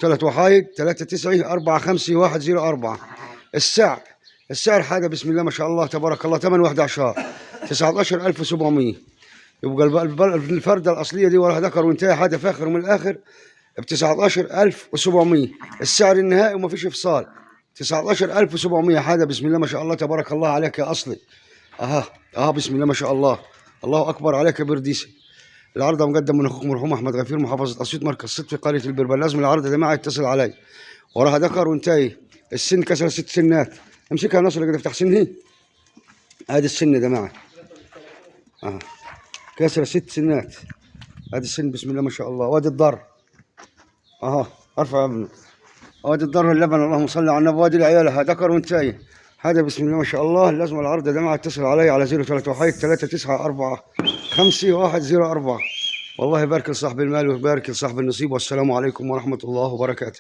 3 وحايد 3 9 4 5 1 0 4. السعر حاجه بسم الله ما شاء الله تبارك الله 8 11 19700. يبقى الفرده الاصليه دي وراها ذكر وانتهى حاجه فاخر من الاخر ب 19700. السعر النهائي وما فيش افصال 19700 حاجه بسم الله ما شاء الله تبارك الله عليك يا اصلي. بسم الله ما شاء الله، الله اكبر عليك يا برديسي. العرض مقدم من اخوكم مرحوم احمد غفير، محافظه اسيوط، مركز صيد في قريه البربر. لازم العرض يا جماعه يتصل علي. وراها ذكر وانتهي. السن كسر 6 سنات. امسكها نصر كده افتح سنه. هذه السن يا جماعه كسر 6 سنات. هذه السن بسم الله ما شاء الله. وادي الضر ارفع يا ابني. وادي الضر اللبن اللهم صل على النبي. وادي العيالها ذكر وانتهي. هذا بسم الله ما شاء الله. لازم العرض يا جماعه اتصل علي على 03 وحيد 3 9 4 5 1 0 4. والله يبارك لصاحب المال ويبارك لصاحب النصيب. والسلام عليكم ورحمه الله وبركاته.